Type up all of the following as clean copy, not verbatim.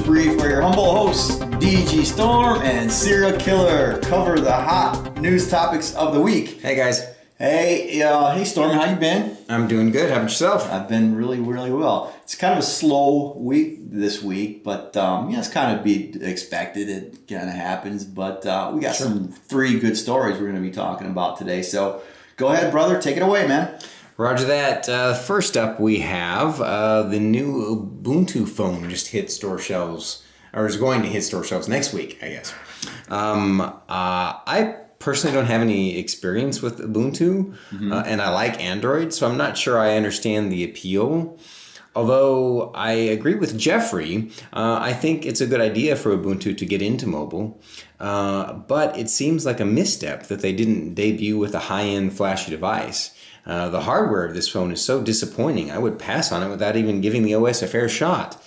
Brief, where your humble hosts, DG Storm and Serial Killer, cover the hot news topics of the week. Hey guys. Hey Storm, how you been? I'm doing good. How about yourself? I've been really well. It's kind of a slow week this week, but it's kind of be expected. It kind of happens, but we got some 3 good stories we're going to be talking about today. So go ahead, brother, take it away, man. Roger that. First up, we have the new Ubuntu phone just hit store shelves, or is going to hit store shelves next week, I guess. I personally don't have any experience with Ubuntu, and I like Android, so I'm not sure I understand the appeal. Although I agree with Jeffrey, I think it's a good idea for Ubuntu to get into mobile, but it seems like a misstep that they didn't debut with a high-end flashy device. The hardware of this phone is so disappointing, I would pass on it without even giving the OS a fair shot.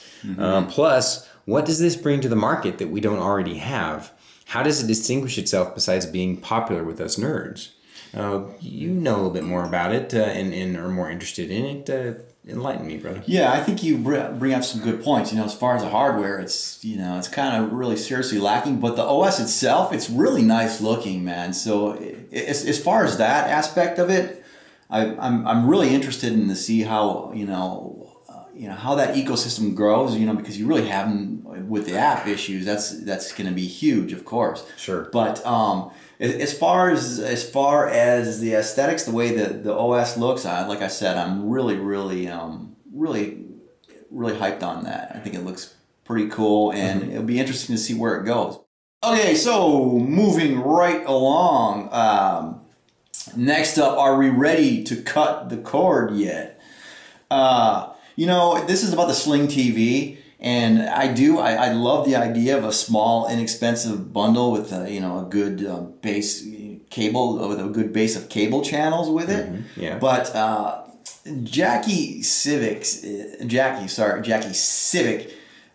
Plus, what does this bring to the market that we don't already have? How does it distinguish itself besides being popular with us nerds? You know a little bit more about it and are more interested in it. Enlighten me, brother. Yeah, I think you bring up some good points. As far as the hardware, it's kind of really seriously lacking. But the OS itself, it's really nice looking, man. So as far as that aspect of it, I'm really interested in to see how how that ecosystem grows. Because you really haven't with the app issues. That's going to be huge, of course. Sure. But as far as the aesthetics, the way that the OS looks, like I said, I'm really hyped on that. I think it looks pretty cool, and it'll be interesting to see where it goes. Okay, so moving right along. Next up, are we ready to cut the cord yet? This is about the Sling TV, and I love the idea of a small, inexpensive bundle with a good base cable, with a good base of cable channels with it. Yeah. But Jackie Civic,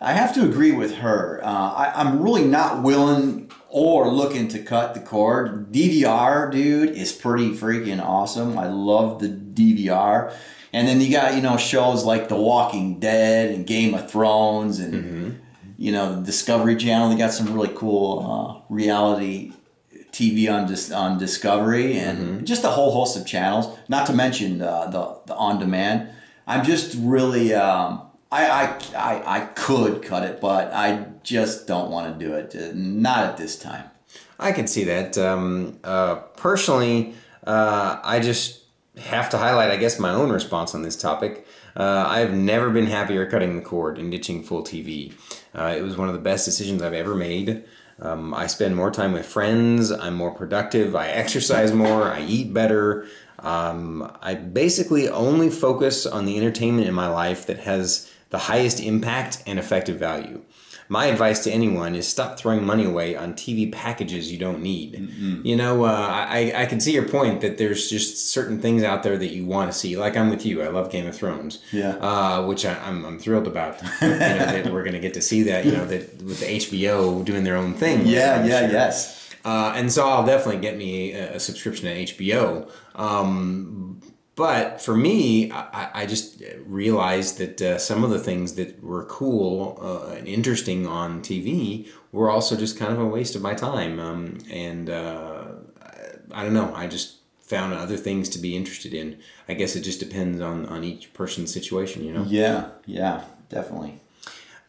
I have to agree with her. I'm really not willing or looking to cut the cord. DVR, dude, is pretty freaking awesome. I love the DVR. And then you got, shows like The Walking Dead and Game of Thrones and, the Discovery Channel. They got some really cool reality TV on Discovery and just a whole host of channels, not to mention the on-demand. I'm just really... I could cut it, but I just don't want to do it. Not at this time. I can see that. Personally, I just have to highlight, I guess, my own response on this topic. I've never been happier cutting the cord and ditching full TV. It was one of the best decisions I've ever made. I spend more time with friends. I'm more productive. I exercise more. I eat better. I basically only focus on the entertainment in my life that has the highest impact and effective value. My advice to anyone is stop throwing money away on TV packages you don't need. I can see your point that there's just certain things out there that you want to see. Like I'm with you. I love Game of Thrones. Yeah. Which I'm thrilled about. That we're going to get to see that. That with the HBO doing their own thing. Yes. And so I'll definitely get me a subscription to HBO. But for me, I just realized that some of the things that were cool and interesting on TV were also just kind of a waste of my time. I don't know. I just found other things to be interested in. I guess it just depends on each person's situation, Yeah, definitely.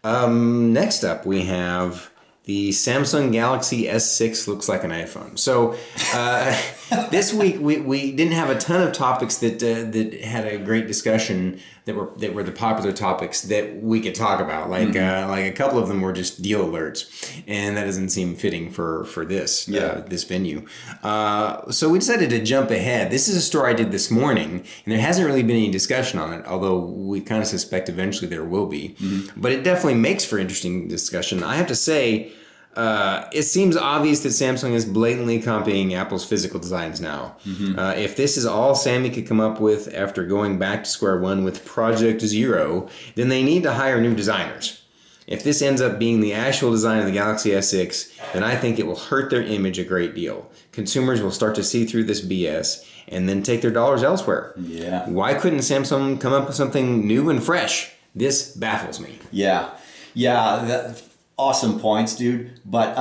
Next up, we have... the Samsung Galaxy S6 looks like an iPhone. So this week we didn't have a ton of topics that had a great discussion that were the popular topics that we could talk about. Like a couple of them were just deal alerts, and that doesn't seem fitting for this this venue. So we decided to jump ahead. This is a story I did this morning, and there hasn't really been any discussion on it, although we kind of suspect eventually there will be. But it definitely makes for interesting discussion. I have to say, it seems obvious that Samsung is blatantly copying Apple's physical designs now. If this is all Sammy could come up with after going back to square one with Project Zero, then they need to hire new designers. If this ends up being the actual design of the Galaxy S6, then I think it will hurt their image a great deal. Consumers will start to see through this BS and then take their dollars elsewhere. Yeah. Why couldn't Samsung come up with something new and fresh? This baffles me. Yeah. Yeah, awesome points, dude. But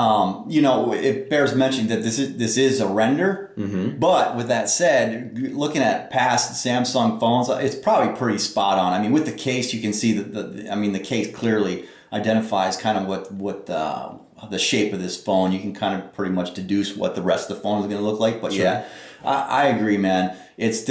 you know, it bears mentioning that this is a render. Mm-hmm. But with that said, looking at past Samsung phones, it's probably pretty spot on. I mean, with the case, you can see that the case clearly identifies kind of what the shape of this phone. You can kind of pretty much deduce what the rest of the phone is going to look like. But sure. Yeah, I agree, man. It's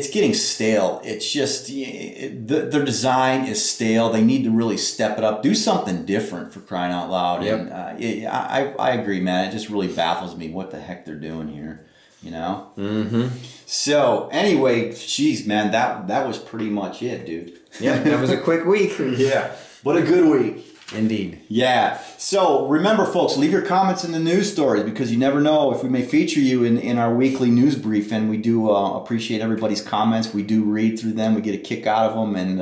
getting stale. It's just their design is stale. They need to really step it up, do something different, for crying out loud. Yep. And I agree, man. It just really baffles me what the heck they're doing here. You know. Mm-hmm. So anyway, geez, man, that was pretty much it, dude. Yeah, that was a quick week. Yeah, but a good week. Indeed. Yeah. So remember, folks, leave your comments in the news stories, because you never know if we may feature you in our weekly news brief. And we do appreciate everybody's comments. We do read through them. We get a kick out of them. And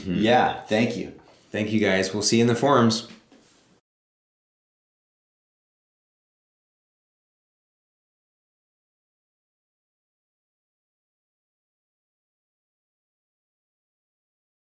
yeah, thank you. Thank you, guys. We'll see you in the forums.